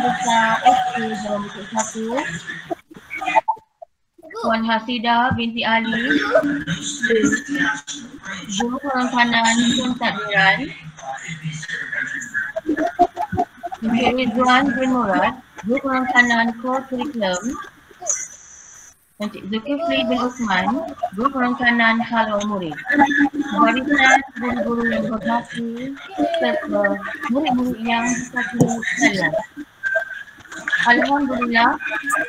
Besar SD Jalan Bukit 1, Puan Hasidah binti Ali, Guru Perancanan Tun Takdiran, Encik Ridwan bin Murad, Guru Perancanan Core Curriculum, Encik Zulkifli bin Usman, Guru Perancanan Halal Murid. Barisan guru-guru yang berbakti serta murid-murid yang dikasihi sekalian. Alhamdulillah,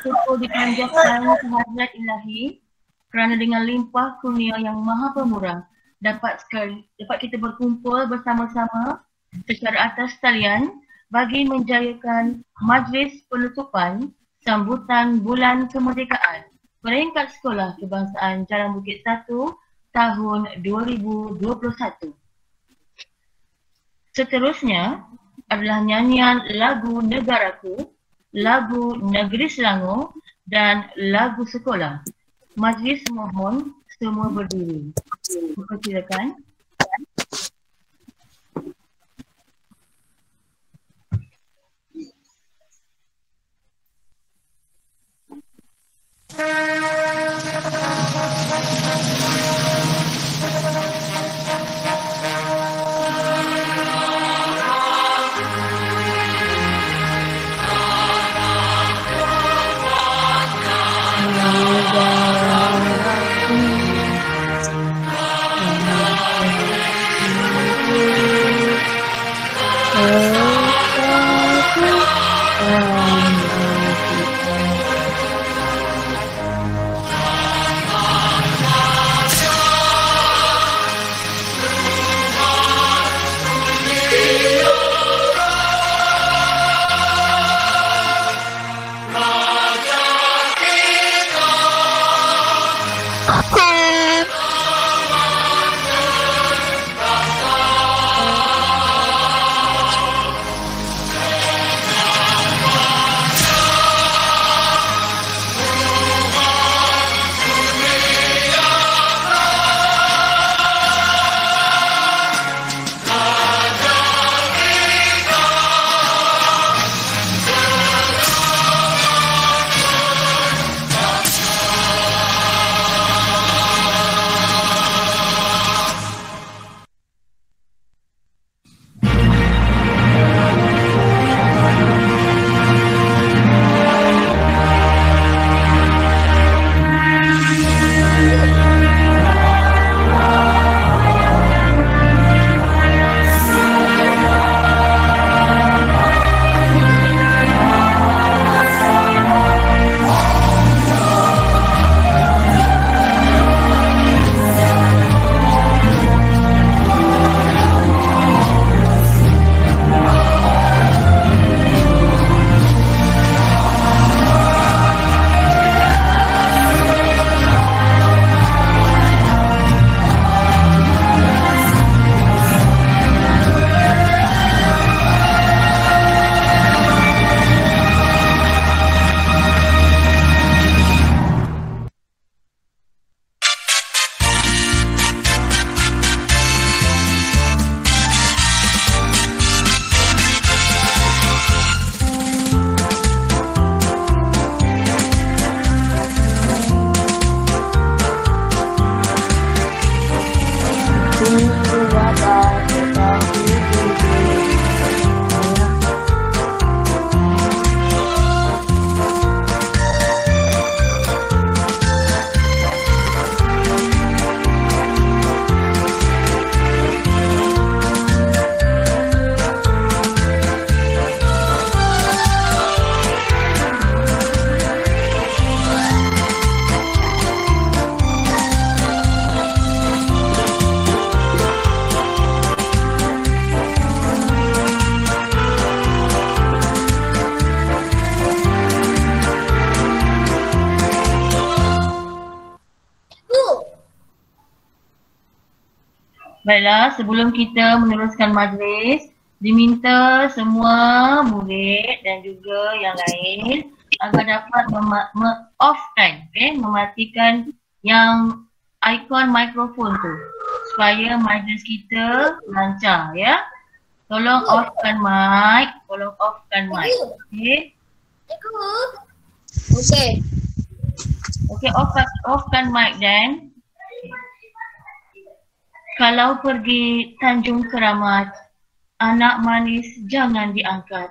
syukur dipanjatkan kehadirat ilahi kerana dengan limpah kurnia yang maha pemurah dapat kita berkumpul bersama-sama secara atas talian bagi menjayakan majlis penutupan sambutan Bulan Kemerdekaan peringkat Sekolah Kebangsaan Jalan Bukit 1 tahun 2021. Seterusnya adalah nyanyian lagu Negaraku, lagu Negeri Selangor dan lagu sekolah. Majlis mohon semua berdiri. Silakan. Baiklah, sebelum kita meneruskan majlis, diminta semua murid dan juga yang lain agar dapat off-kan, mematikan yang ikon mikrofon tu supaya majlis kita lancar, ya. Tolong offkan mic. Tolong offkan mic. Okey. Okey. Okey, offkan mic dan. Kalau pergi Tanjung Keramat, anak manis jangan diangkat.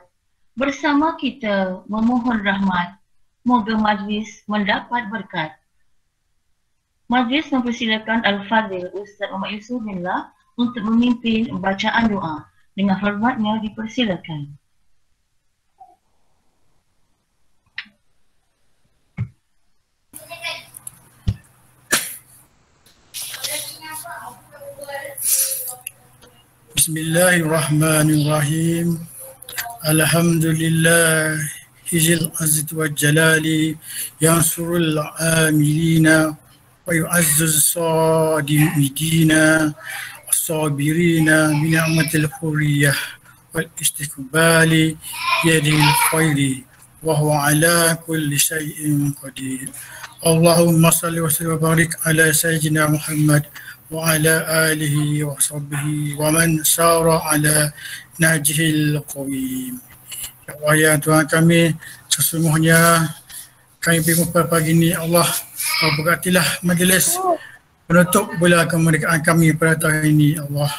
Bersama kita memohon rahmat. Moga majlis mendapat berkat. Majlis mempersilakan Al-Fadhil Ustaz Muhammad Yusuf Billah untuk memimpin bacaan doa. Dengan hormatnya dipersilakan. Bismillahirrahmanirrahim. Alhamdulillah hizil azid wa jalali yansurul amilina wa yu'azzuz sadimidina as-sabirina bina'matil hurriyah wal istiqbali yadil khairi wa huwa ala kulli syai'in qadir. Allahumma salli wa sallim wa barik ala sayyidina Muhammad wa ala alihi wa sahbihi wa man sara ala najhil qawim. Ya Allah, ya Tuhan kami, sesungguhnya kami berjumpa pagi ini, Allah berkatilah majlis penutup bulan kemerdekaan kami pada tahun ini, Allah.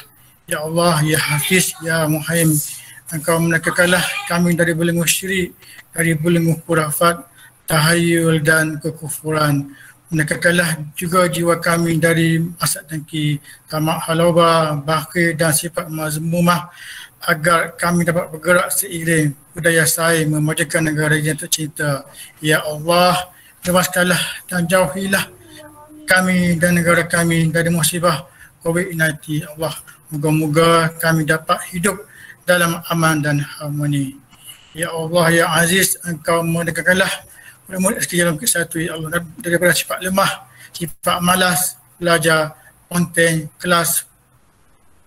Ya Allah, ya Hafiz, ya Muhaim, Engkau menekakkanlah kami dari belenggu syirik, dari belenggu khurafat, tahayul dan kekufuran. Menekakkanlah juga jiwa kami dari asad dengki, tamak halauba, bakhil dan sifat mazmumah, agar kami dapat bergerak seiring budaya saing memajukan negara yang tercinta. Ya Allah, bebaskanlah dan jauhilah kami dan negara kami dari musibah COVID-19. Allah, moga-moga kami dapat hidup dalam aman dan harmoni. Ya Allah, ya Aziz, Engkau merdekakanlah murid-murid sekalian dalam kesatu, ya Allah, daripada sifat lemah, sifat malas, belajar, konten, kelas,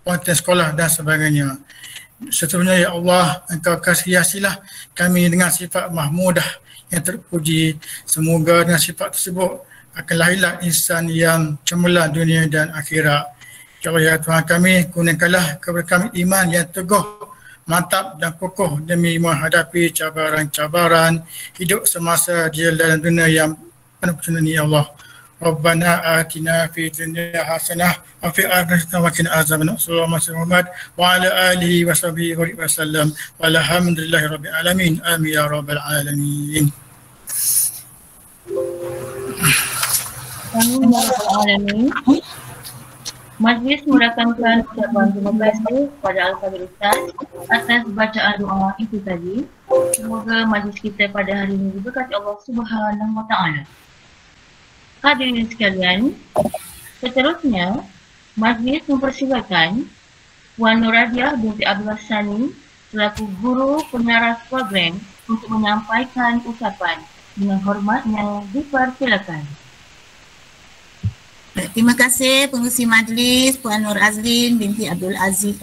konten sekolah dan sebagainya. Seterusnya, ya Allah, Engkau hiasilah kami dengan sifat mahmudah yang terpuji. Semoga dengan sifat tersebut akan lahirlah insan yang cemerlang dunia dan akhirat. Ya Allah, ya Tuhan kami, kurniakanlah kepada kami iman yang teguh, mantap dan kokoh demi menghadapi cabaran-cabaran hidup semasa di dalam dunia yang penuh bencana ini, ya Allah. Rabbana atina fi dunya hasanah wa fi akhirati hasanah wa qina azabannar. Sallallahu Muhammad wa ala alihi wa sahbihi wa sallam. Walhamdulillahi rabbil alamin. Amin ya rabbal alamin. Amin ya rabbal alamin. Majlis merakamkan ucapan terima kasih kepada Al-Fadhil Ustaz atas bacaan doa itu tadi. Semoga majlis kita pada hari ini diberkati Allah Subhanahu wa taala. Hadirin sekalian, seterusnya majlis mempersilakan Puan Nuradiah binti Abdul Sani selaku guru penyaras program untuk menyampaikan ucapan. Dengan hormatnya dipersilakan. Terima kasih pengurusi majlis Puan Nur Azlin binti Abdul Aziz,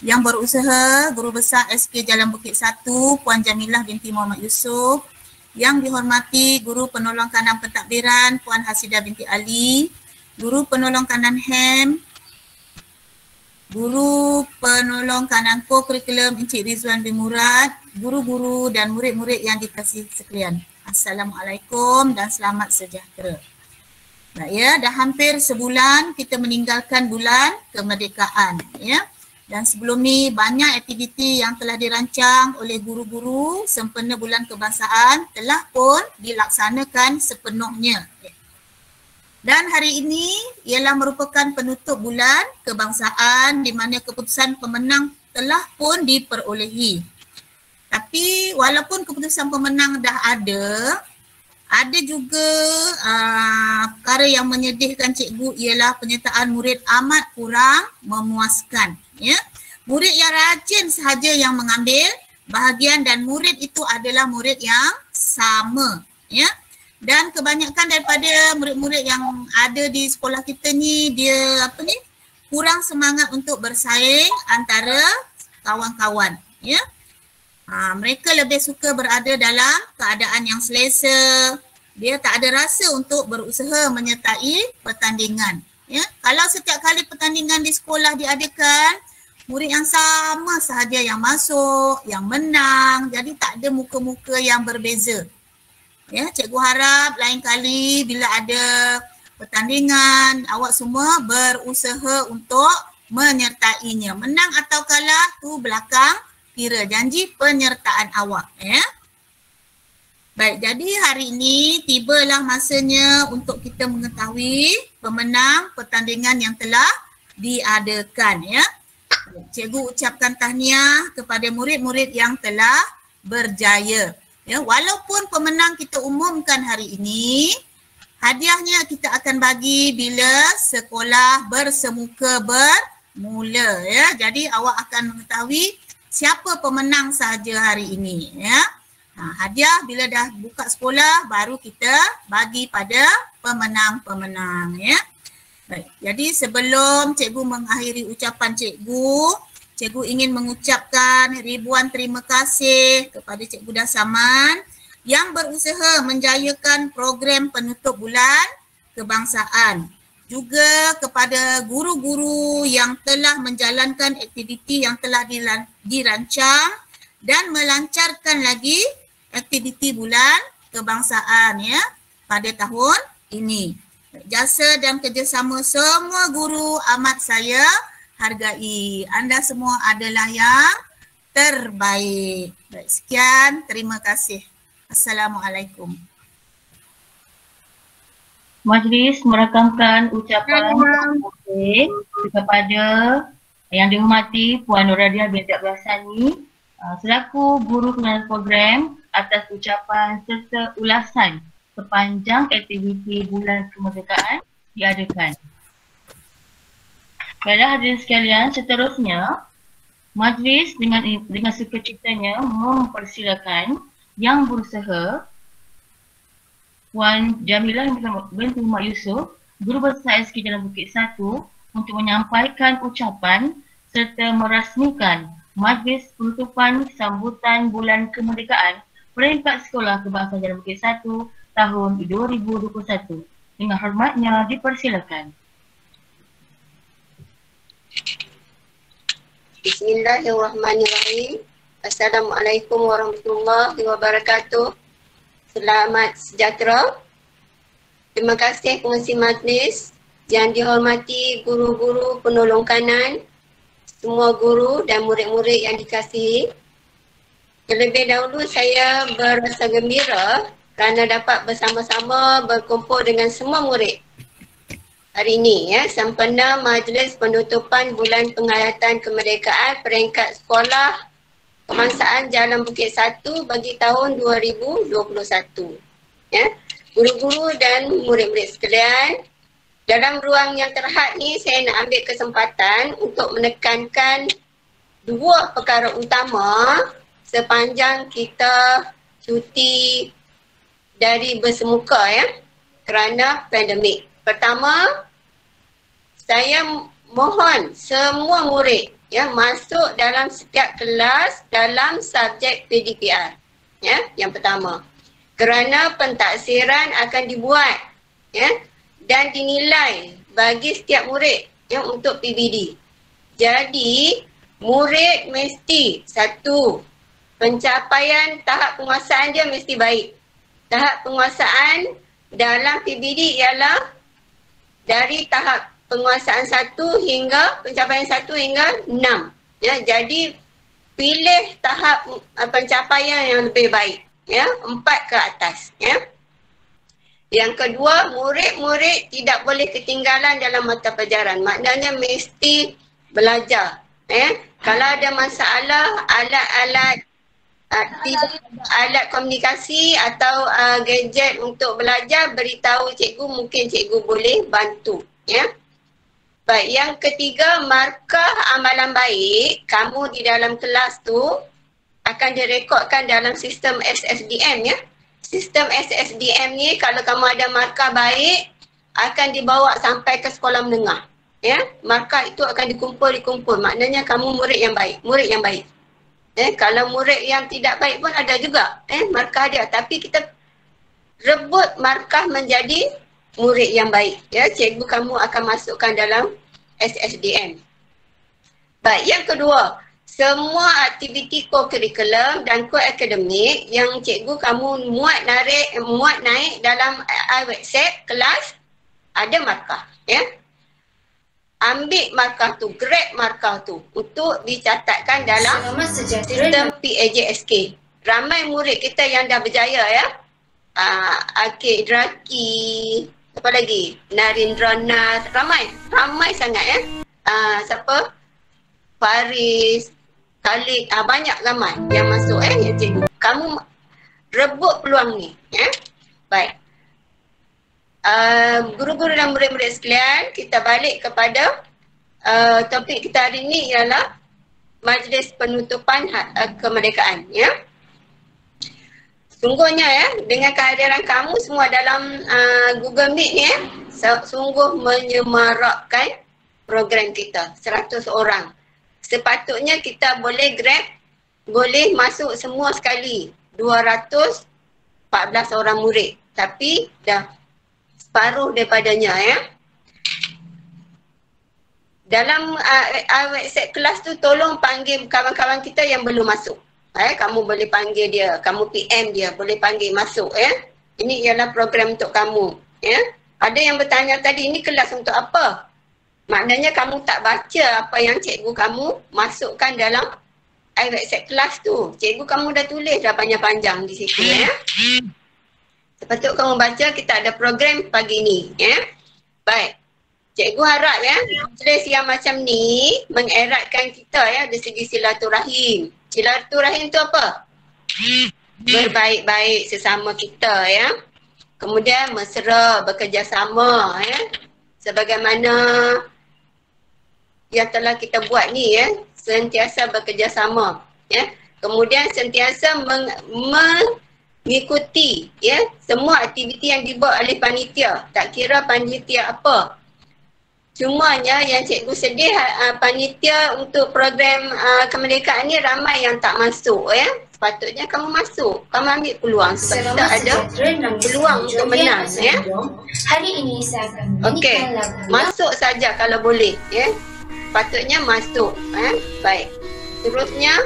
yang berusaha Guru Besar SK Jalan Bukit 1 Puan Jamilah binti Muhammad Yusuf, yang dihormati Guru Penolong Kanan Pentadbiran Puan Hasidah binti Ali, Guru Penolong Kanan HEM, Guru Penolong Kanan Co-Curriculum Encik Rizwan bin Murad, guru-guru dan murid-murid yang dikasihi sekalian. Assalamualaikum dan selamat sejahtera. Nah, ya, dah hampir sebulan kita meninggalkan bulan kemerdekaan, ya. Dan sebelum ni banyak aktiviti yang telah dirancang oleh guru-guru sempena bulan kebangsaan telah pun dilaksanakan sepenuhnya. Dan hari ini ialah merupakan penutup bulan kebangsaan di mana keputusan pemenang telah pun diperolehi. Tapi walaupun keputusan pemenang dah ada juga perkara yang menyedihkan cikgu ialah penyertaan murid amat kurang memuaskan. Ya. Murid yang rajin sahaja yang mengambil bahagian dan murid itu adalah murid yang sama. Ya. Dan kebanyakan daripada murid-murid yang ada di sekolah kita ni dia kurang semangat untuk bersaing antara kawan-kawan. Ya. Mereka lebih suka berada dalam keadaan yang selesa. Dia tak ada rasa untuk berusaha menyertai pertandingan. Ya? Kalau setiap kali pertandingan di sekolah diadakan, murid yang sama sahaja yang masuk, yang menang. Jadi tak ada muka-muka yang berbeza. Ya, cikgu harap lain kali bila ada pertandingan, awak semua berusaha untuk menyertainya. Menang atau kalah tu belakang kira, janji penyertaan awak. Ya. Baik, jadi hari ini tibalah masanya untuk kita mengetahui pemenang pertandingan yang telah diadakan. Ya. Cikgu ucapkan tahniah kepada murid-murid yang telah berjaya. Ya, walaupun pemenang kita umumkan hari ini, hadiahnya kita akan bagi bila sekolah bersemuka bermula. Ya, jadi awak akan mengetahui siapa pemenang sahaja hari ini. Ya, hadiah bila dah buka sekolah baru kita bagi pada pemenang-pemenang. Ya, baik. Jadi sebelum cikgu mengakhiri ucapan cikgu ingin mengucapkan ribuan terima kasih kepada Cikgu Dasaman yang berusaha menjayakan program penutup bulan kebangsaan. Juga kepada guru-guru yang telah menjalankan aktiviti yang telah dirancang dan melancarkan lagi aktiviti bulan kebangsaan ya pada tahun ini. Jasa dan kerjasama semua guru amat saya hargai. Anda semua adalah yang terbaik. Baik, sekian. Terima kasih. Assalamualaikum. Majlis merakamkan ucapan kepada yang dihormati Puan Nuradia binti Abdul Hassani selaku guru kenalan program atas ucapan serta ulasan sepanjang aktiviti bulan kemerdekaan diadakan. Baiklah hadirin sekalian, seterusnya majlis dengan sukacitanya mempersilakan yang berusaha Puan Jamilah binti Muhammad Yusof, Guru Besar SK Jalan Bukit 1 untuk menyampaikan ucapan serta merasmikan majlis penutupan sambutan bulan kemerdekaan peringkat sekolah kebangsaan Jalan Bukit 1 tahun 2021. Dengan hormatnya dipersilakan. Bismillahirrahmanirrahim. Assalamualaikum warahmatullahi wabarakatuh. Selamat sejahtera. Terima kasih pengurusi majlis yang dihormati guru-guru penolong kanan, semua guru dan murid-murid yang dikasihi. Terlebih dahulu saya berasa gembira kerana dapat bersama-sama berkumpul dengan semua murid hari ini ya, sempena majlis penutupan bulan penghayatan kemerdekaan peringkat sekolah kebangsaan Jalan Bukit 1 bagi tahun 2021. Ya, guru-guru dan murid-murid sekalian, dalam ruang yang terhad ni saya nak ambil kesempatan untuk menekankan dua perkara utama sepanjang kita cuti dari bersemuka ya kerana pandemik. Pertama, saya mohon semua murid ya masuk dalam setiap kelas dalam subjek PDPR. Ya, yang pertama. Kerana pentaksiran akan dibuat ya dan dinilai bagi setiap murid ya untuk PBD. Jadi, murid mesti satu, pencapaian tahap penguasaan dia mesti baik. Tahap penguasaan dalam PBD ialah dari tahap penguasaan 1 hingga pencapaian 1 hingga 6. Ya, jadi pilih tahap pencapaian yang lebih baik. Ya, 4 ke atas. Ya. Yang kedua, murid-murid tidak boleh ketinggalan dalam mata pelajaran. Maknanya mesti belajar. Ya. Kalau ada masalah, alat komunikasi atau gadget untuk belajar, beritahu cikgu, mungkin cikgu boleh bantu. Ya. Baik, yang ketiga, markah amalan baik kamu di dalam kelas tu akan direkodkan dalam sistem SSDM ya. Sistem SSDM ni kalau kamu ada markah baik akan dibawa sampai ke sekolah menengah. Ya, markah itu akan dikumpul. Maknanya kamu murid yang baik. Kalau murid yang tidak baik pun ada juga markah dia, tapi kita rebut markah menjadi murid yang baik ya. Cikgu kamu akan masukkan dalam SSDM. Baik, yang kedua, semua aktiviti co-curriculum dan co-akademik yang cikgu kamu muat naik dalam iWebSec kelas ada markah, ya. Ambil markah tu, grab markah tu untuk dicatatkan dalam sistem PAJSK. Ramai murid kita yang dah berjaya, ya. Akid Draki, apa lagi? Narendranath, ramai sangat, ya. Siapa? Faris, Khalid, banyak ramai yang masuk, yang cikgu. Kamu rebut peluang ni, ya. Baik. Guru-guru dan murid-murid sekalian, kita balik kepada topik kita hari ini ialah Majlis Penutupan Kemerdekaan, ya. Sungguhnya, ya, dengan kehadiran kamu semua dalam Google Meet ni, sungguh menyemarakkan program kita, 100 orang. Sepatutnya kita boleh grab, boleh masuk semua sekali, 214 orang murid. Tapi dah separuh daripadanya, ya. Dalam WhatsApp kelas tu tolong panggil kawan-kawan kita yang belum masuk. Kamu boleh panggil dia, kamu PM dia, boleh panggil masuk, ya. Ini ialah program untuk kamu, ya. Ada yang bertanya tadi, ini kelas untuk apa? Maknanya kamu tak baca apa yang cikgu kamu masukkan dalam WhatsApp kelas tu. Cikgu kamu dah tulis dah panjang-panjang di situ, ya. Sepatutnya kamu baca, kita ada program pagi ni, ya. Baik. Cikgu harap, ya, majlis yang macam ni mengeratkan kita, ya, dari segi silaturahim. Silaturahim tu apa? Berbaik-baik sesama kita, ya. Kemudian mesra, bekerjasama, ya. Sebagaimana yang telah kita buat ni, ya, sentiasa bekerjasama, ya. Kemudian sentiasa mengikuti, ya, semua aktiviti yang dibuat oleh panitia, tak kira panitia apa. Cumanya yang cikgu sedih, panitia untuk program kemerdekaan ni ramai yang tak masuk, ya. Sepatutnya kamu masuk, kamu ambil peluang sebab kita ada peluang untuk menang, ya. Hari ini saya akan okey, masuk saja kalau boleh, ya. Patutnya masuk, baik. Terusnya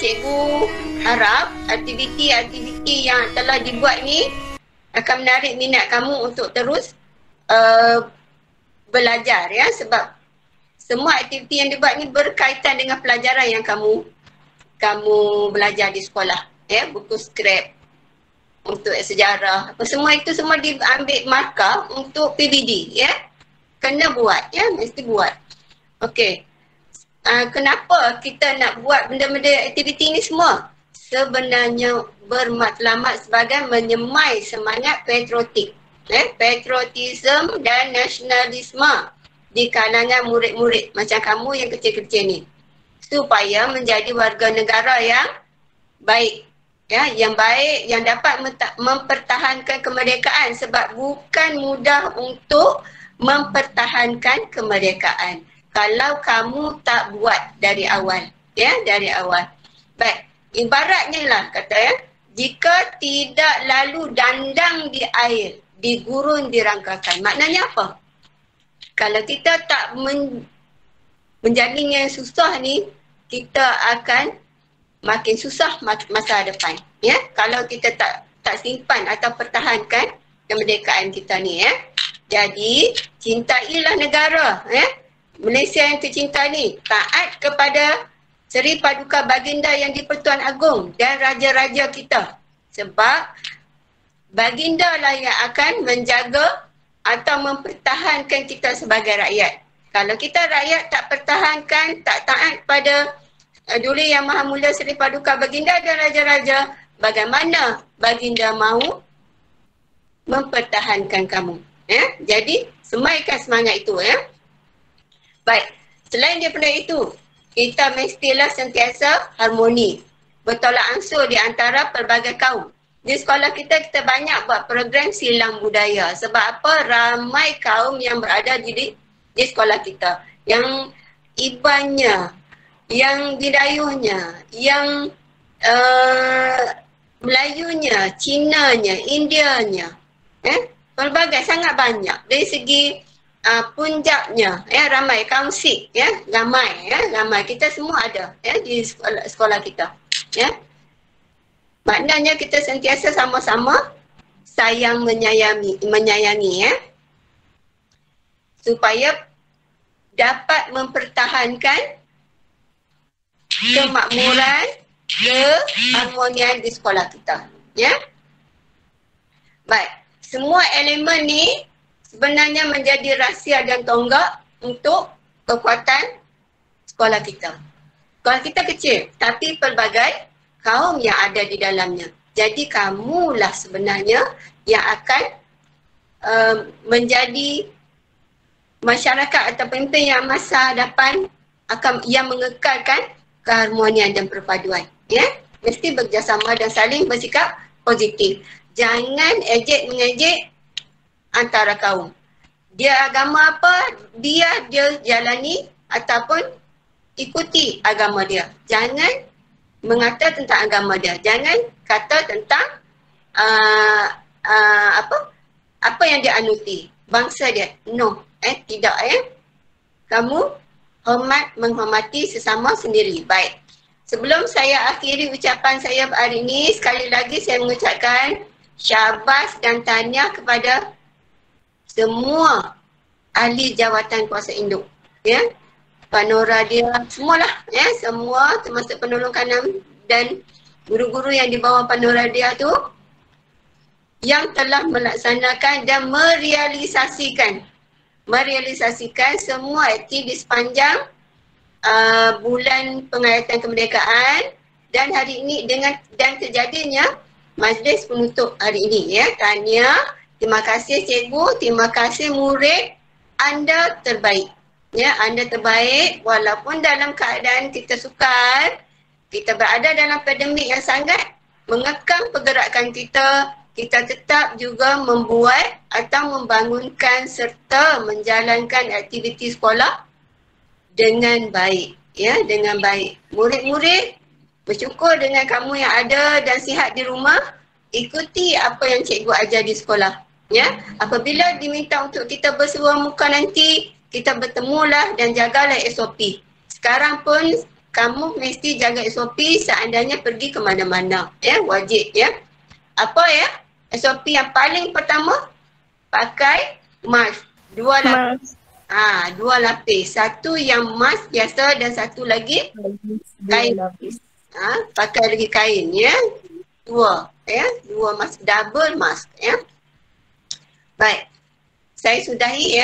cikgu harap aktiviti-aktiviti yang telah dibuat ni akan menarik minat kamu untuk terus belajar, ya, sebab semua aktiviti yang dibuat ni berkaitan dengan pelajaran yang kamu belajar di sekolah, ya. Buku scrap untuk sejarah, apa semua itu semua diambil markah untuk PBD, ya. Kena buat, ya, mesti buat. Okey. Kenapa kita nak buat benda-benda aktiviti ni semua? Sebenarnya bermatlamat sebagai menyemai semangat patriotik, patriotism dan nasionalisme di kalangan murid-murid macam kamu yang kecil-kecil ni, supaya menjadi warga negara yang baik, ya, yang baik, yang dapat mempertahankan kemerdekaan, sebab bukan mudah untuk mempertahankan kemerdekaan kalau kamu tak buat dari awal, ya, dari awal. Baik, ibaratnya lah kata, ya, jika tidak lalu dandang di air, di gurun dirangkakan. Maknanya apa? Kalau kita tak menjalin yang susah ni, kita akan makin susah masa depan, ya. Kalau kita tak simpan atau pertahankan kemerdekaan kita ni, ya. Jadi cintailah negara, ya. Malaysia yang tercinta ni taat kepada Seri Paduka Baginda yang di-Pertuan Agong dan raja-raja kita, sebab Baginda lah yang akan menjaga atau mempertahankan kita sebagai rakyat. Kalau kita rakyat tak pertahankan, tak taat pada Duli Yang Maha Mulia Seri Paduka Baginda dan raja-raja, bagaimana Baginda mahu mempertahankan kamu, ya? Jadi semaikan semangat itu, ya. Baik, selain daripada itu, kita mestilah sentiasa harmoni, bertolak ansur di antara pelbagai kaum. Di sekolah kita banyak buat program silang budaya. Sebab apa? Ramai kaum yang berada di sekolah kita, yang Ibannya, yang Bidayuhnya, yang Melayunya, Cinanya, Indianya, pelbagai, sangat banyak. Dari segi punjabnya, ramai, kaumsik, ramai, ramai. Kita semua ada, di sekolah kita, Maknanya kita sentiasa sama-sama sayang menyayangi, supaya dapat mempertahankan kemakmuran, keharmonian di sekolah kita, Baik, semua elemen ni sebenarnya menjadi rahsia dan tonggak untuk kekuatan sekolah kita. Sekolah kita kecil, tapi pelbagai kaum yang ada di dalamnya. Jadi kamulah sebenarnya yang akan menjadi masyarakat atau pemimpin yang masa depan yang mengekalkan keharmonian dan perpaduan. Mesti bekerjasama dan saling bersikap positif. Jangan ejek-mengejek antara kaum. Dia agama apa, dia jalani ataupun ikuti agama dia. Jangan mengata tentang agama dia. Jangan kata tentang apa yang dia anuti. Bangsa dia. No. Tidak, Kamu menghormati sesama sendiri. Baik. Sebelum saya akhiri ucapan saya hari ini, sekali lagi saya mengucapkan syabas dan tahniah kepada semua ahli jawatan kuasa induk, Panora dia, semualah, semua termasuk penolong kanan dan guru-guru yang di bawah Panora dia tu yang telah melaksanakan dan merealisasikan semua aktiviti di sepanjang bulan pengayatan kemerdekaan dan hari ini dan terjadinya majlis penutup hari ini, Tahniah, terima kasih cikgu, terima kasih murid, anda terbaik. Anda terbaik walaupun dalam keadaan kita sukar, kita berada dalam pandemik yang sangat mengekang pergerakan kita tetap juga membuat atau membangunkan serta menjalankan aktiviti sekolah dengan baik, dengan baik. Murid-murid, bersyukur dengan kamu yang ada dan sihat di rumah, ikuti apa yang cikgu ajar di sekolah. Apabila diminta untuk kita berseruan muka nanti, kita bertemulah dan jagalah SOP. Sekarang pun kamu mesti jaga SOP seandainya pergi ke mana-mana, wajib, Apa SOP yang paling pertama, pakai mask. Dua lapis. Satu yang mask biasa dan satu lagi kain. Pakai lagi kain, Dua mask, double mask, Baik. Saya sudahi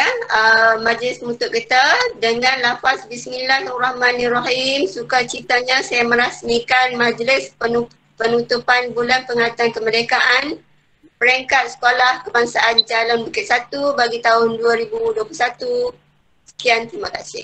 majlis penutup kita dengan lafaz Bismillahirrahmanirrahim. Sukacitanya saya merasmikan majlis penutupan bulan pengayatan kemerdekaan peringkat sekolah kebangsaan Jalan Bukit 1 bagi tahun 2021. Sekian, terima kasih.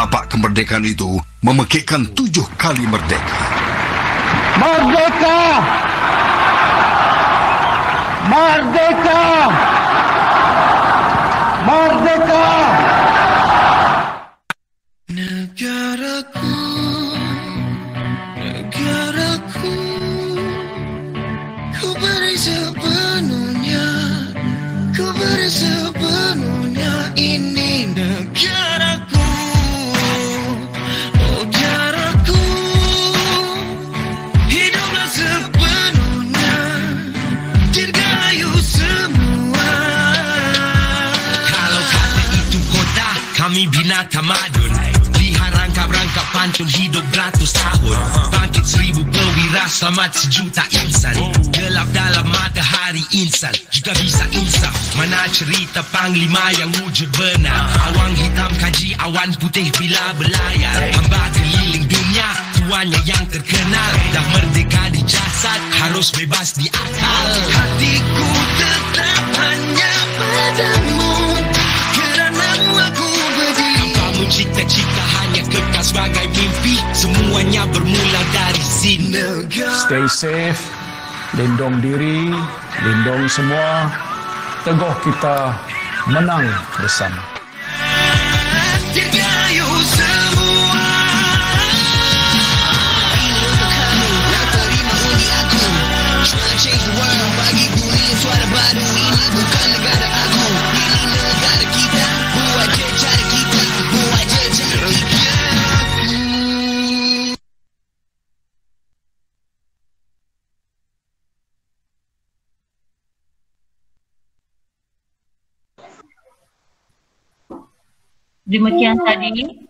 Bapak kemerdekaan itu memekikkan 7 kali merdeka. Merdeka! Merdeka! Merdeka! Negaraku, negaraku, ku beri sepenuhnya, ini negaraku. Oh, negaraku, Kami bina tamadun, pelihara rangkap-rangkap pantun hidup beratus tahun. Bangkit 1000 perwira, selamat sejuta insan. Gelap dalam matahari insan, juga bisa insaf. Mana cerita panglima yang wujud benar. Awang hitam kaji awan putih bila berlayar. Hamba keliling dunia, tuannya yang terkenal. Dah merdeka di jasad, harus bebas di akal. Hatiku tetap hanya padamu, kerana aku berdiri. Kamu cita-cita hanya kekal sebagai mimpi. Semuanya bermula dari sini. Stay safe, lindung diri, lindung semua. Teguh kita menang bersama. Dirgayu semua. Ini untuk kamu yang terima undi aku. Try to change the world, bagi dunia suara baru. Ini bukan negara aku, ini negara kita. Buat jejak kita, buat jejak kita. Demikian tadi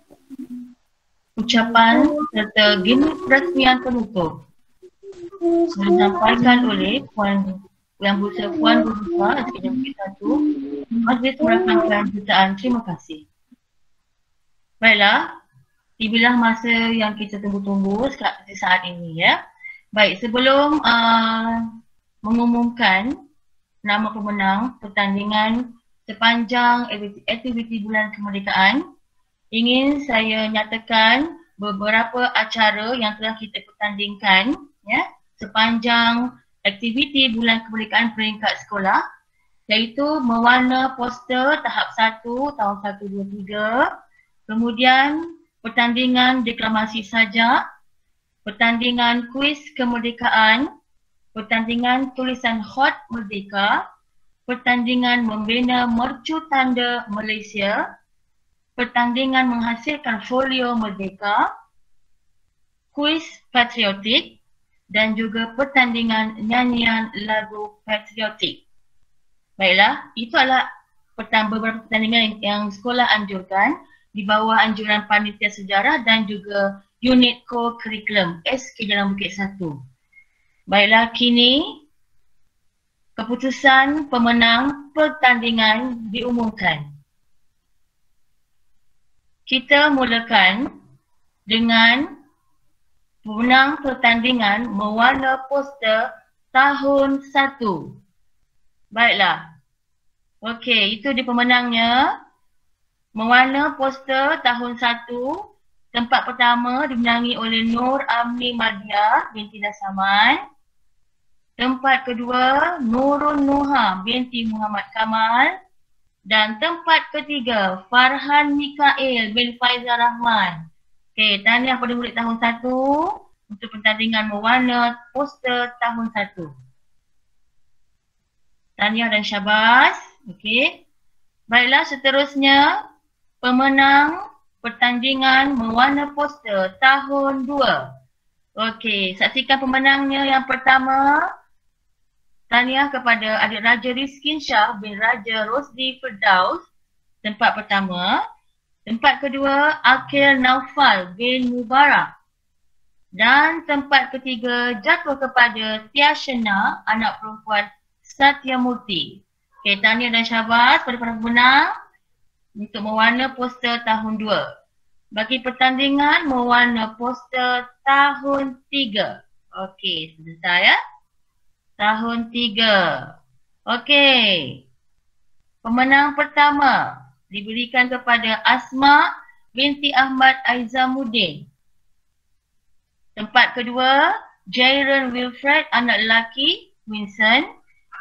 ucapan serta gimmick perasmian penutup disampaikan oleh Puan Yang Berusaha Puan Guru Besar SKJ Bukit 1 Majlis Merakamkan Jutaan. Terima kasih. Baiklah, tibalah masa yang kita tunggu-tunggu saat ini ya. Baik, sebelum mengumumkan nama pemenang pertandingan sepanjang aktiviti Bulan Kemerdekaan, ingin saya nyatakan beberapa acara yang telah kita pertandingkan ya sepanjang aktiviti Bulan Kemerdekaan peringkat sekolah, iaitu mewarna poster tahap 1 tahun 123, kemudian pertandingan deklamasi sajak, pertandingan kuis kemerdekaan, pertandingan tulisan khot merdeka, pertandingan membina mercu tanda Malaysia, pertandingan menghasilkan folio merdeka, kuis patriotik dan juga pertandingan nyanyian lagu patriotik. Baiklah, itu adalah beberapa pertandingan yang sekolah anjurkan di bawah anjuran Panitia Sejarah dan juga unit co-curriculum SK Jalan Bukit 1. Baiklah, kini keputusan pemenang pertandingan diumumkan. Kita mulakan dengan pemenang pertandingan mewarna poster tahun 1. Baiklah. Okey, itu dia pemenangnya. Mewarna poster tahun 1. Tempat pertama dimenangi oleh Nur Amni Madia binti Dasaman. Tempat kedua, Nurun Nuha binti Muhammad Kamal. Dan tempat ketiga, Farhan Mikael bin Faizal Rahman. Okey, tahniah pada murid tahun 1 untuk pertandingan mewarna poster tahun 1. Tahniah dan syabas. Okey. Baiklah, seterusnya pemenang pertandingan mewarna poster tahun 2. Okey, saksikan pemenangnya yang pertama. Tahniah kepada adik Raja Rizkin Shah bin Raja Rosdi Firdaus, tempat pertama. Tempat kedua, Akil Naufal bin Mubarak. Dan tempat ketiga jatuh kepada Tiashena, anak perempuan Satya Murti. Okay, tahniah dan syabas pada para pemenang untuk mewarna poster tahun 2. Bagi pertandingan mewarna poster tahun 3. Okey, selesai ya. Tahun 3. Okey. Pemenang pertama diberikan kepada Asma binti Ahmad Aizamuddin. Tempat kedua, Jairon Wilfred, anak lelaki Winston.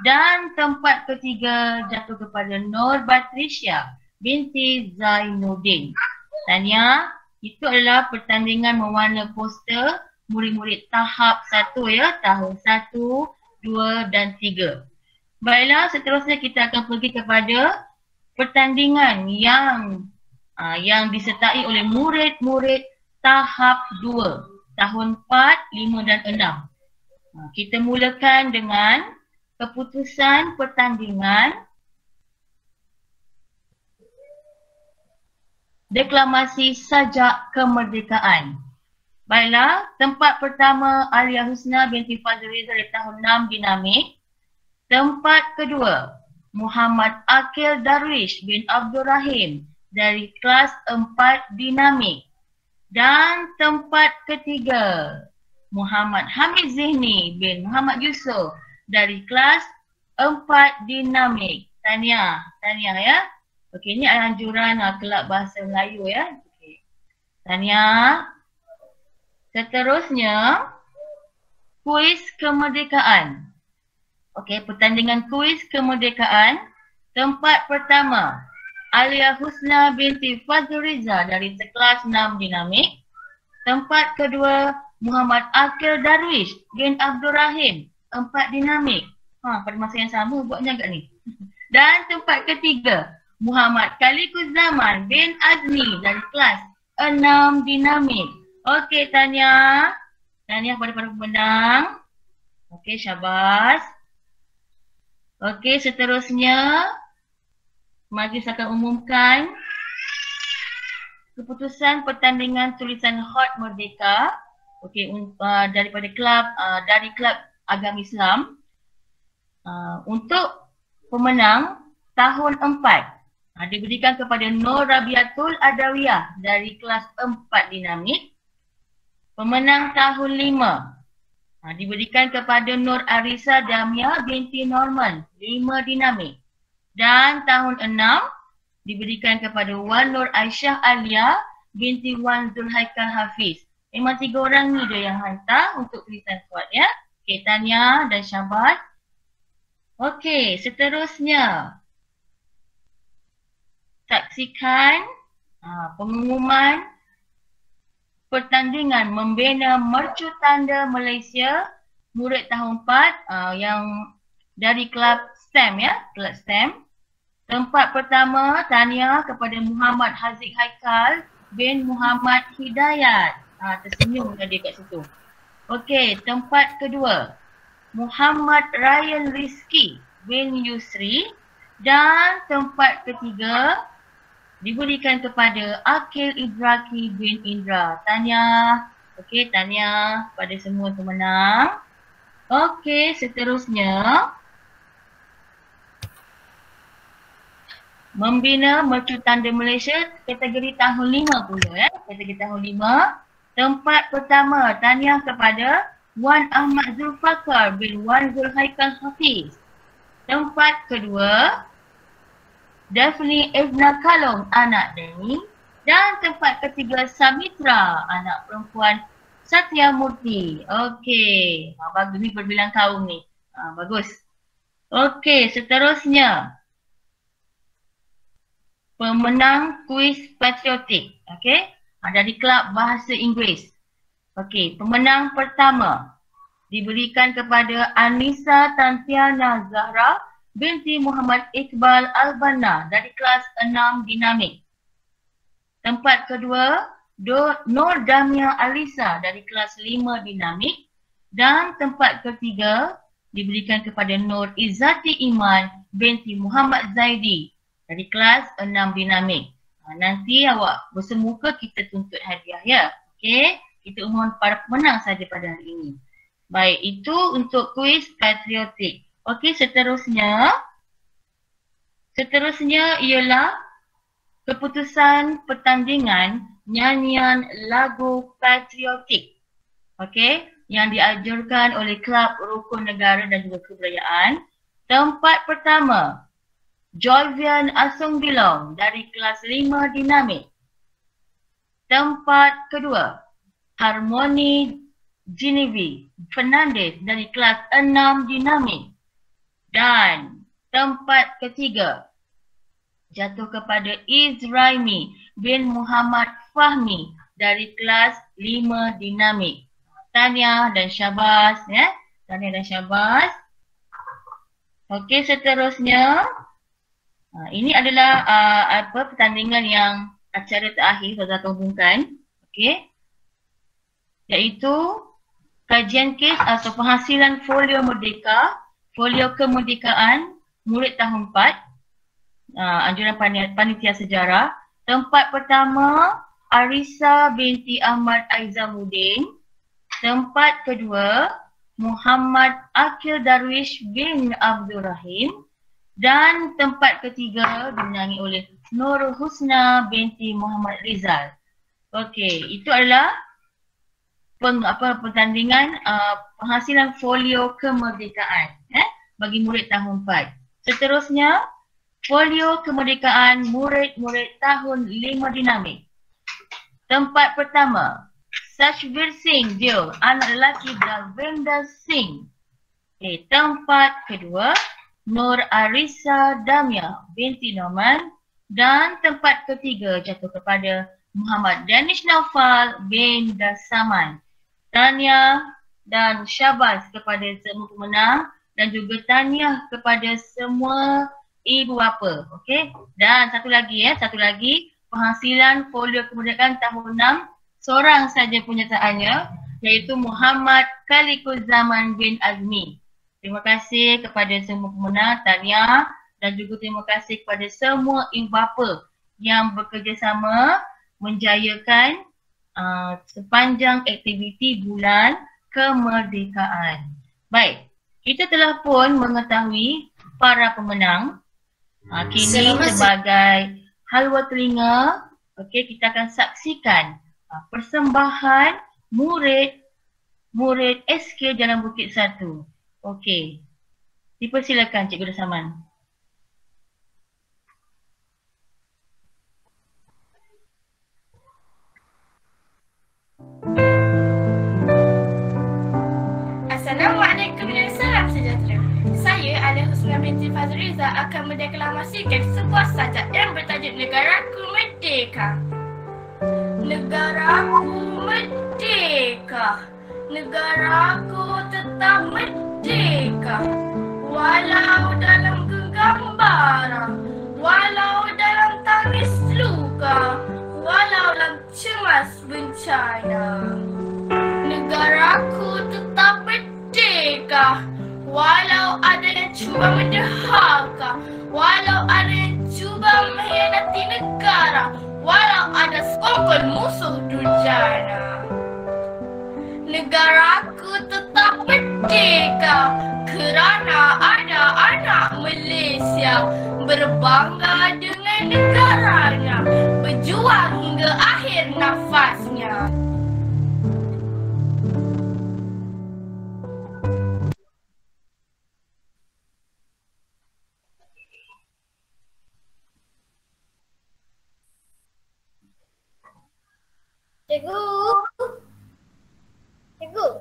Dan tempat ketiga jatuh kepada Nur Batrisya binti Zainuddin. Tahniah, itu adalah pertandingan mewarna poster murid-murid tahap 1 ya, tahun 1, 2 dan 3. Baiklah, seterusnya kita akan pergi kepada pertandingan yang disertai oleh murid-murid tahap 2, tahun 4, 5 dan 6. Kita mulakan dengan keputusan pertandingan deklamasi sajak kemerdekaan. Baiklah, tempat pertama Alia Husna binti Fazil Riza dari tahun 6 dinamik. Tempat kedua Muhammad Akil Darwish bin Abdul Rahim dari kelas 4 dinamik. Dan tempat ketiga Muhammad Hamid Zihni bin Muhammad Yusof dari kelas 4 dinamik. Tahniah ya. Okey, ini anjuran kelab bahasa Melayu ya. Okey. Tahniah. Seterusnya, kuis kemerdekaan. Okey, pertandingan kuis kemerdekaan. Tempat pertama, Alia Husna binti Fazil Riza dari sekelas 6 dinamik. Tempat kedua, Muhammad Akil Darwish bin Abdul Rahim, 4 dinamik. Pada masa yang sama buatnya agak ni. Dan tempat ketiga, Muhammad Kalikuzaman bin Azmi dari kelas 6 dinamik. Okey, tahniah. Tahniah kepada para pemenang. Okey, syabas. Okey, seterusnya majlis akan umumkan keputusan pertandingan tulisan Hot Merdeka. Okey, daripada dari kelab agama Islam. Untuk pemenang tahun 4 diberikan kepada Nur Rabiatul Adawiyah dari kelas 4 dinamik. Pemenang tahun 5 diberikan kepada Nur Arisa Damia binti Norman, 5 dinamik. Dan tahun 6 diberikan kepada Wan Nur Aisyah Alia binti Wan Zulhaikal Hafiz. Memang 3 orang ni dia yang hantar untuk tulisan kuat ya. Okey, tahniah dan syabas. Okey, seterusnya saksikan pengumuman pertandingan membina Mercu Tanda Malaysia murid tahun 4 yang dari kelab STEM ya, kelab STEM. Tempat pertama, tahniah kepada Muhammad Haziq Haikal bin Muhammad Hidayat. Tersenyum dia kat situ. Okey, tempat kedua, Muhammad Ryan Rizki bin Yusri. Dan tempat ketiga diberikan kepada Akil Ibraki bin Indra. Tahniah. Okey, tahniah pada semua pemenang. Okey, seterusnya membina Mercu Tanda Malaysia kategori tahun 5 pula ya. Kategori tahun 5. Tempat pertama, tahniah kepada Wan Ahmad Zulfakar bin Wan Zulhaikal Hafiz. Tempat kedua, Daphne Ibna Kalong, anak Dani. Dan tempat ketiga, Samitra, anak perempuan Satya Murti. Okey, bagus ni berbilang kaum ni. Bagus. Okey, seterusnya pemenang kuis patriotik. Okey, dari kelab bahasa Inggeris. Okey, pemenang pertama diberikan kepada Anissa Tantiana Zahra binti Muhammad Iqbal Al-Banna dari kelas 6 dinamik. Tempat kedua, Nur Damia Alisa dari kelas 5 dinamik. Dan tempat ketiga diberikan kepada Nur Izzati Iman binti Muhammad Zaidi dari kelas 6 dinamik. Nanti awak bersemuka kita tuntut hadiah ya. Okey, kita umumkan para pemenang saja pada hari ini. Baik, itu untuk kuis patriotik. Okey, seterusnya ialah keputusan pertandingan nyanyian lagu patriotik. Okey, yang diajarkan oleh Kelab Rukun Negara dan juga Kebudayaan. Tempat pertama, Jovian Asung Bilong dari kelas 5 dinamik. Tempat kedua, Harmoni Genevieve Fernandez dari kelas 6 dinamik. Dan tempat ketiga jatuh kepada Izraimi bin Muhammad Fahmi dari kelas 5 dinamik. Tahniah dan syabas ya. Tahniah dan syabas. Okey, seterusnya ini adalah pertandingan yang acara terakhir saya hubungkan. Okey. Iaitu kajian kes atau penghasilan folio merdeka, folio kemerdekaan murid tahun 4, anjuran panitia sejarah. Tempat pertama Arisa binti Ahmad Aizamuddin. Tempat kedua Muhammad Akil Darwish bin Abdul Rahim. Dan tempat ketiga dimenangi oleh Nurul Husna binti Muhammad Rizal. Okey, itu adalah pertandingan penghasilan folio kemerdekaan bagi murid tahun 4. Seterusnya, folio kemerdekaan murid-murid tahun 5 dinamik. Tempat pertama, Sachvir Singh Dil, anak lelaki Dalvinder Singh. Okay, tempat kedua, Nur Arisa Damia binti Norman. Dan tempat ketiga jatuh kepada Muhammad Danish Naufal bin Dasaman. Tahniah dan syabas kepada semua pemenang dan juga tahniah kepada semua ibu bapa. Okey. Dan satu lagi penghasilan folio kemerdekaan tahun 6 seorang saja penyertaannya, iaitu Muhammad Khalikuzaman bin Azmi. Terima kasih kepada semua pemenang, tahniah, dan juga terima kasih kepada semua ibu bapa yang bekerjasama menjayakan sepanjang aktiviti bulan kemerdekaan. Baik, kita telah pun mengetahui para pemenang. Kini sebagai halwa telinga, okey, kita akan saksikan persembahan murid SK Jalan Bukit 1. Okey, dipersilakan Cikgu Dasaman. Assalamualaikum dan salam sejahtera. Saya Alia Husna binti Fazriza akan mendeklamasikan sebuah sajak yang bertajuk Negaraku Merdeka. Negaraku merdeka, negaraku tetap merdeka. Walau dalam genggam bara, walau dalam tangis luka, walau dalam cemas bencana. Negaraku tetap merdeka, walau ada yang cuba mendahaka, walau ada yang cuba mengkhianati negara, walau ada sekongkol musuh durjana. Negaraku tetap merdeka kerana ada anak Malaysia berbangga dengan negaranya, berjuang hingga akhir nafasnya. Cikgu.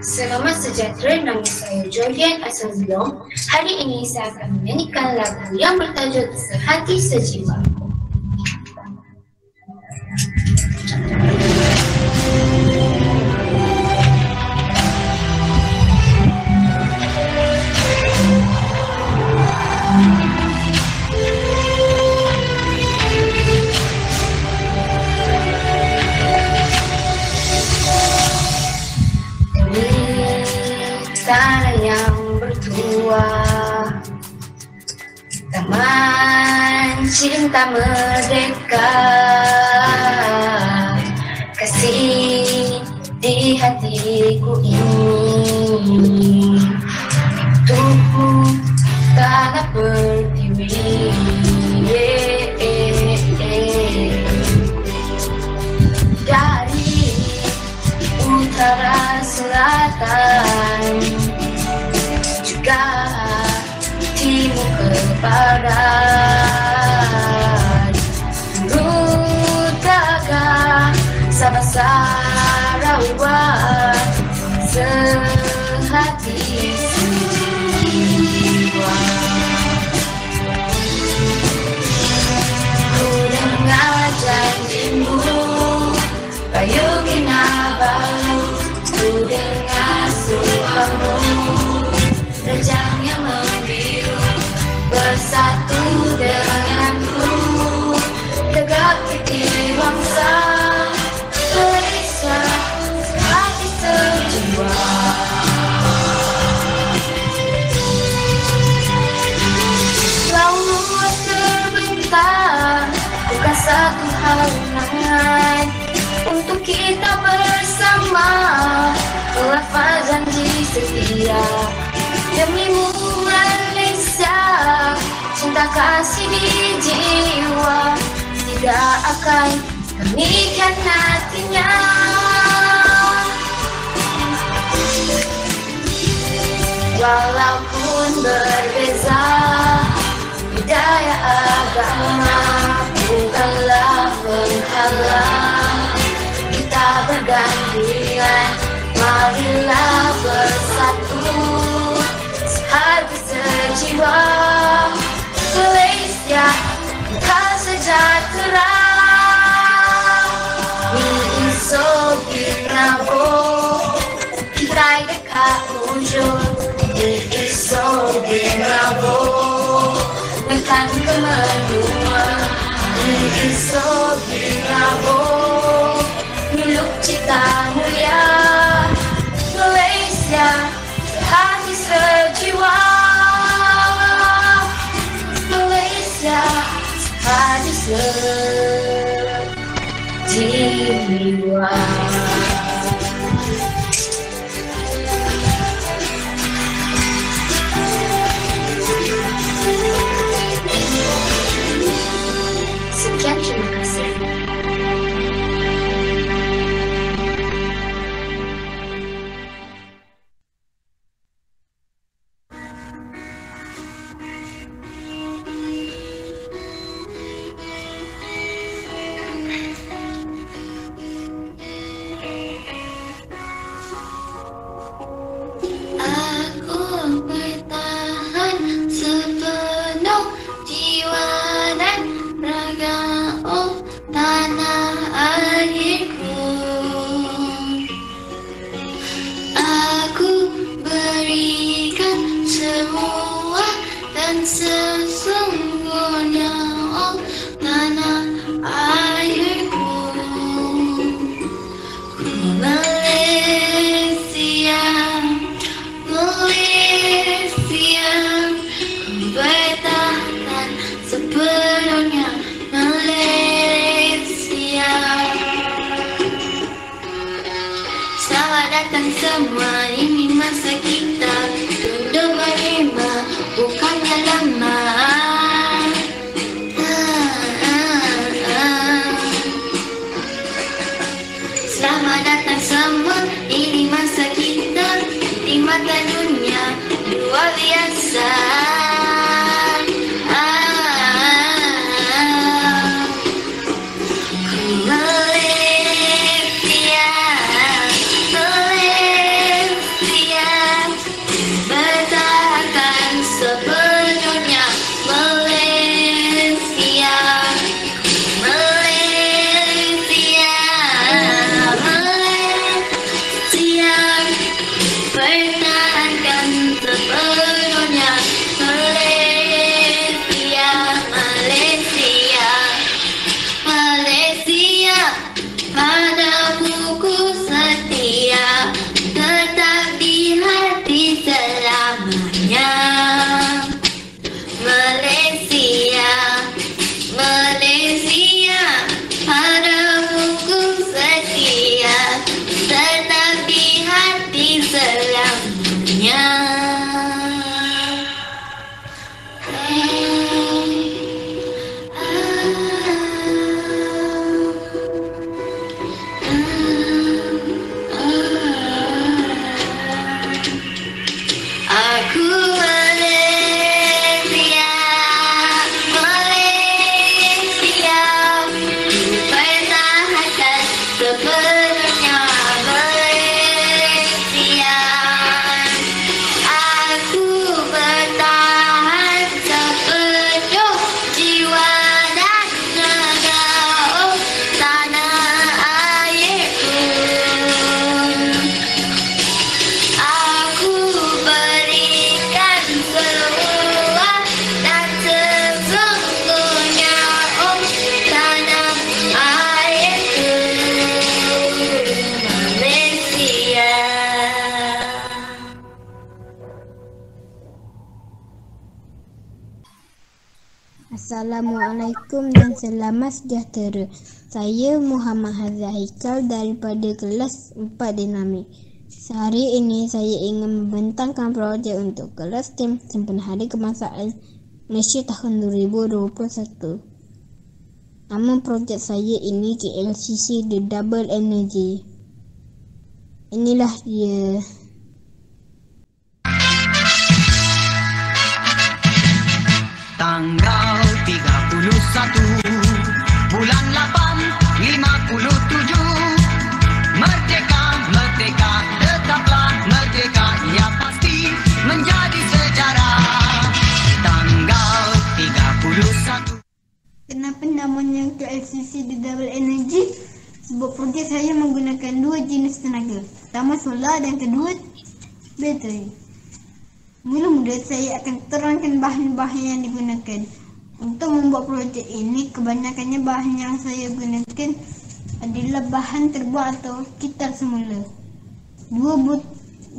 Selamat sejahtera, nama saya Julian Asazilom. Hari ini saya akan menyanyikan lagu yang bertajuk Sehati Sejiwa. Tanah yang bertua, taman cinta merdeka, kasih di hatiku ini, untukmu tanah pertiwi. Dari utara selatan juga timur ke barat, turut gagah sama Sarawak, sehati sejiwa. Ku dengar janjimu payung abang, ku dengar suaramu rejang yang membiru, bersatu denganku tegak di bangsa Malaysia, sehati kita bersama, lafaz janji setia demimu Malaysia, cinta kasih di jiwa tidak akan kami khianatinya. Walaupun berbeza budaya agama, bukanlah penghalang kita bergandengan. Marilah bersatu sehati sejiwa, Malaysia kita sejahtera. Ni iso Kirabo kita dekat muncul, ni iso Kirabo tekan kemenangan, ni iso Kirabo milik cita mulia. Malaysia hati sejiwa, Malaysia hati sejiwa. Sekian, terima kasih. Sesungguhnya oh tanah airku, Malaysia, Malaysia, ku bertahan sepenuhnya Malaysia. Selamat datang semua, ini masa kita untuk menerima, bukannya lama. Selamat datang semua, ini masa kita di mata dunia luar biasa. Malaysia, Malaysia, Assalamualaikum dan selamat sejahtera. Saya Muhammad Hazza Hikal daripada kelas 4 Dinamik. Hari ini saya ingin membentangkan projek untuk kelas STEM sempena Hari Kebangsaan Malaysia tahun 2021. Nama projek saya ini KLCC The Double Energy. Inilah dia. Tanggal 31 bulan 8 57 Merdeka, merdeka, tetaplah merdeka, ia pasti menjadi sejarah. Tanggal 31. Kenapa namanya KLCC The Double Energy? Sebab projek saya menggunakan dua jenis tenaga. Pertama solar dan kedua bateri. Mula-mula saya akan terangkan bahan-bahan yang digunakan. Untuk membuat projek ini, kebanyakannya bahan yang saya gunakan adalah bahan terbuat atau kitar semula. Dua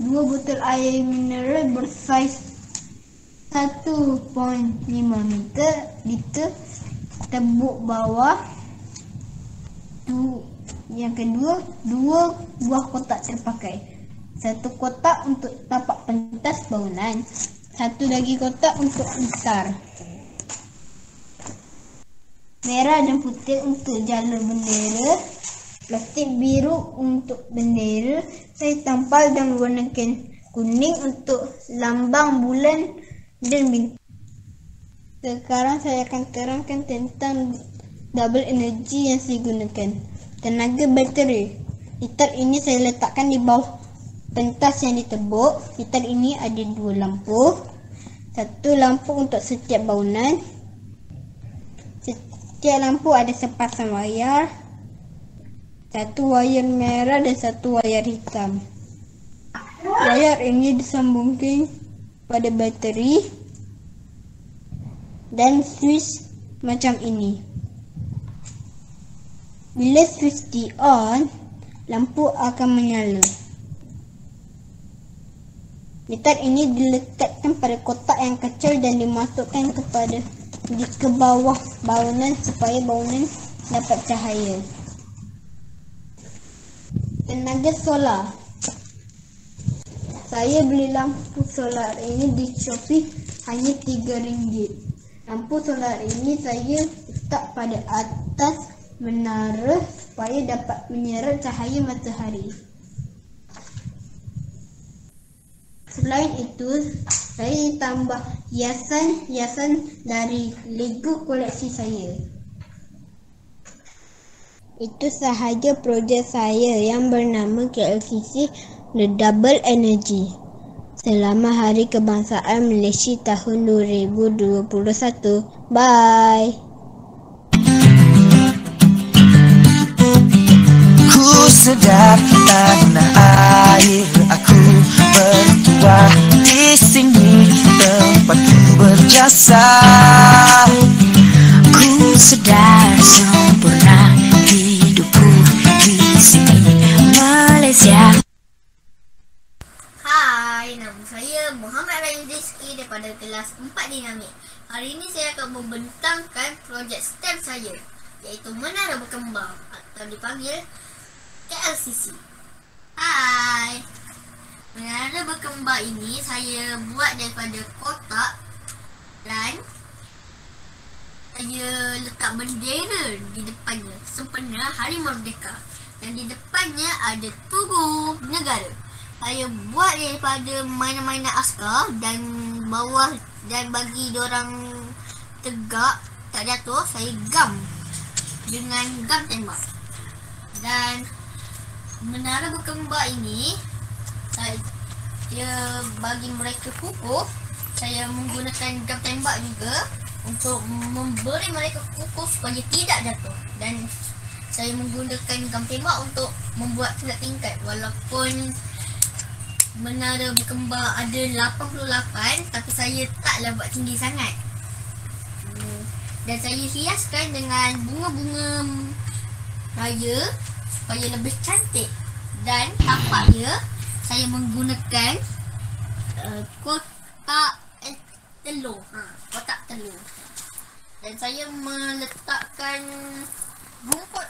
botol air mineral bersaiz 1.5 liter tebuk bawah. Yang kedua, 2 buah kotak terpakai. 1 kotak untuk tapak pentas bangunan, 1 lagi kotak untuk gitar. Merah dan putih untuk jalur bendera, plastik biru untuk bendera. Saya tampal dan menggunakan kuning untuk lambang bulan dan bintang. Sekarang saya akan terangkan tentang double energy yang saya gunakan. Tenaga bateri. Gitar ini saya letakkan di bawah pentas yang ditebuk. Gitar ini ada 2 lampu. 1 lampu untuk setiap bangunan. Setiap lampu ada sepasang wayar. 1 wayar merah dan 1 wayar hitam. Wayar ini disambungkan pada bateri dan switch macam ini. Bila switch di on, lampu akan menyala. Gitar ini diletakkan pada kotak yang kecil dan dimasukkan ke bawah bangunan supaya bangunan dapat cahaya. Tenaga solar. Saya beli lampu solar ini di Shopee hanya RM3. Lampu solar ini saya letak pada atas menara supaya dapat menyerap cahaya matahari. Selain itu, saya tambah hiasan dari Lego koleksi saya. Itu sahaja projek saya yang bernama KLCC The Double Energy. Selamat Hari Kebangsaan Malaysia tahun 2021. Bye. Ku sedar tanah air aku bertuah di sini tempatku berjasa. Ku sedar sempurna hidupku di sini Malaysia. Hai, nama saya Muhammad Rahim Rizki daripada kelas 4 Dinamik. Hari ini saya akan membentangkan projek STEM saya, iaitu Menara Berkembang atau dipanggil KLCC. Hai. Menara berkembang ini saya buat daripada kotak dan saya letak bendera di depannya sempena Hari Merdeka. Dan di depannya ada tugu negara. Saya buat daripada mainan-mainan askar dan bawah, dan bagi diorang tegak tak jatuh, saya gam dengan gam tembak. Dan menara berkembang ini saya bagi mereka kukuh. Saya menggunakan gam tembak juga untuk memberi mereka kukuh supaya tidak jatuh. Dan saya menggunakan gam tembak untuk membuat tingkat-tingkat. Walaupun menara berkembang ada 88, tapi saya taklah buat tinggi sangat. Dan saya hiaskan dengan bunga-bunga raya supaya lebih cantik. Dan tampaknya saya menggunakan kotak telur. Kotak telur. dan saya meletakkan rumput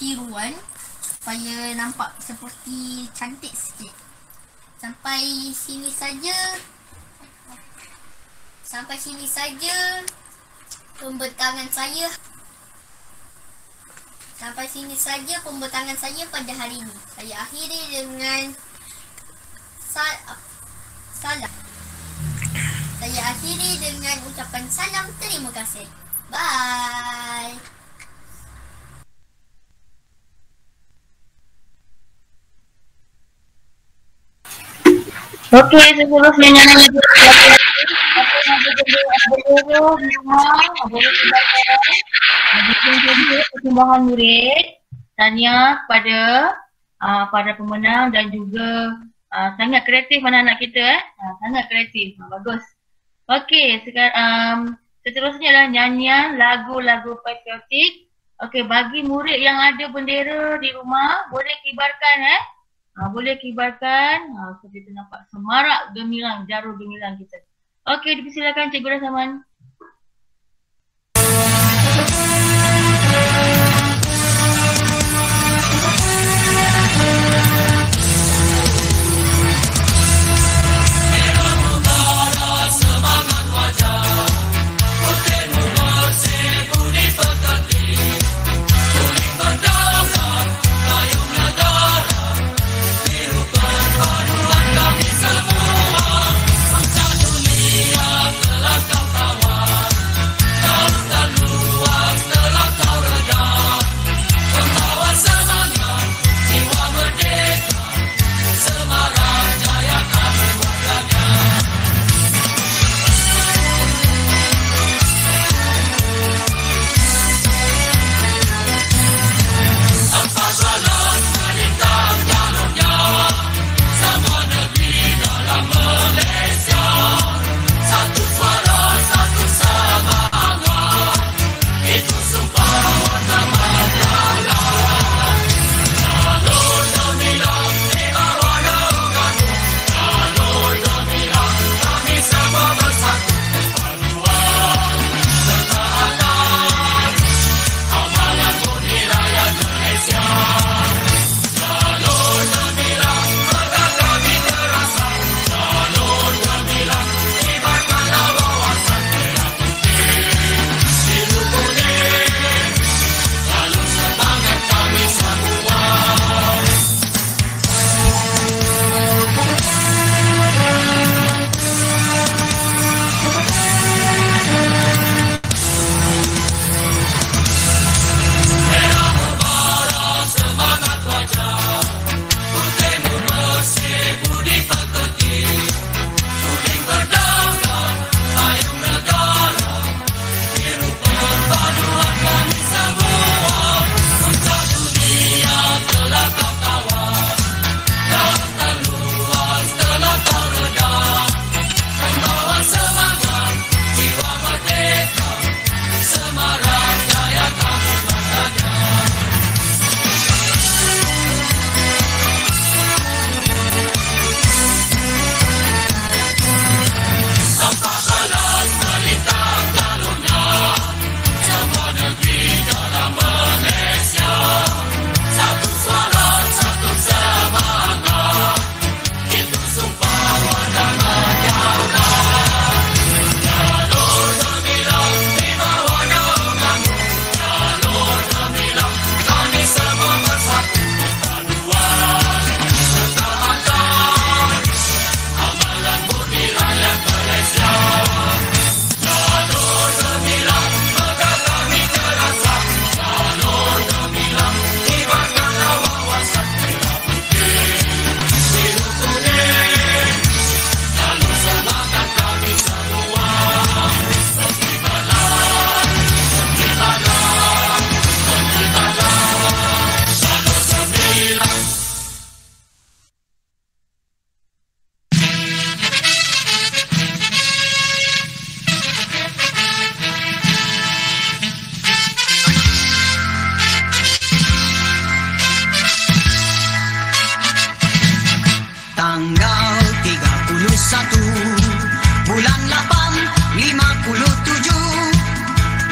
tiruan supaya nampak seperti cantik sikit. Sampai sini saja pembentangan saya. Sampai sini saja pembentangan saya pada hari ini. Saya akhiri dengan salam. Saya akhiri dengan ucapan salam terima kasih. Bye. Okey, seterusnya nyanyi berguru di rumah, boleh persembahan murid. Tanya kepada para pemenang dan juga sangat kreatif anak-anak kita sangat kreatif. Bagus. Okey, sekarang seterusnya adalah nyanyian lagu-lagu patriotik. Okey, bagi murid yang ada bendera di rumah boleh kibarkan boleh kibarkan supaya kita nampak semarak gemilang, jarum gemilang kita. Okey, dipersilakan Cikgu Rasaman.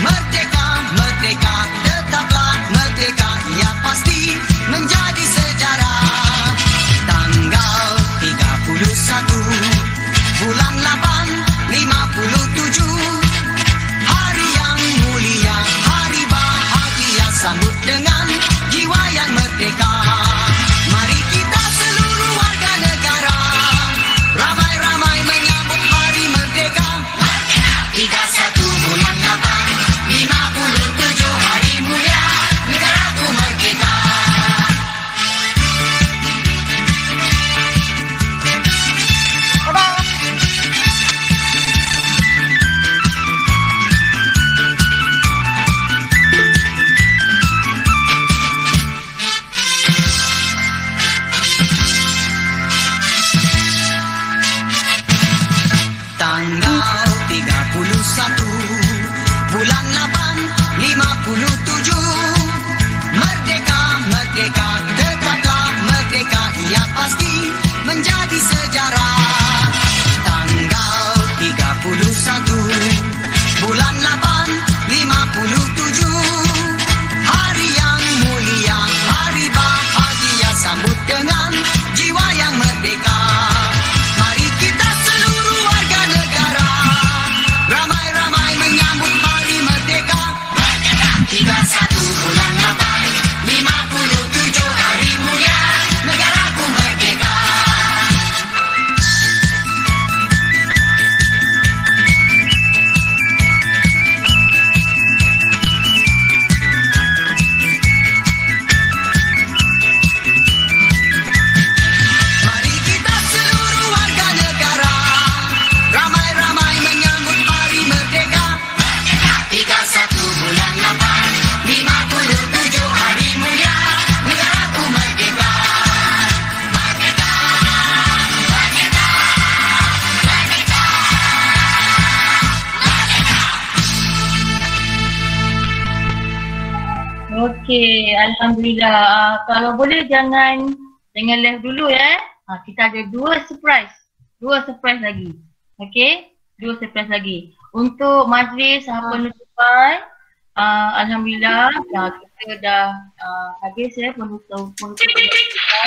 Merdeka, merdeka, tetaplah merdeka, ia pasti menjadi sejarah. Tanggal 31 bulan 8 57, hari yang mulia, hari bahagia, sambut dengan jiwa yang merdeka. Mari kita seluruh warga negara ramai-ramai menyambut hari merdeka. 31 bulan 8 57, hari mulia, negaraku merdeka. Tanggal 31 bulan 8 57, merdeka, merdeka, tetaplah merdeka, ia pasti menjadi sejarah. Tanggal 31 bulan 8 57, hari yang mulia, hari bahagia, sambut dengan jiwa yang merdeka. Mari kita seluruh warga negara ramai-ramai menyambut hari merdeka. 31 bulan 8 57, hari mulia, negaraku merdeka. Mari kita seluruh warga negara ramai-ramai menyambut hari merdeka. 31 bulan 8 57, hari mulia, negaraku merdeka. Merdeka, merdeka, merdeka, merdeka. Okey, alhamdulillah. Kalau boleh jangan left dulu ya. Kita ada dua surprise lagi. Okey, dua surprise lagi. Untuk majlis penutupan, alhamdulillah kita dah habis ya penutupan kita.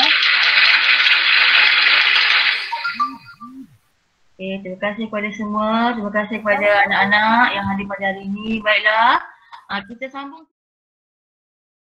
Okey, terima kasih kepada semua. Terima kasih kepada anak-anak yang hadir pada hari ini. Baiklah, kita sambung.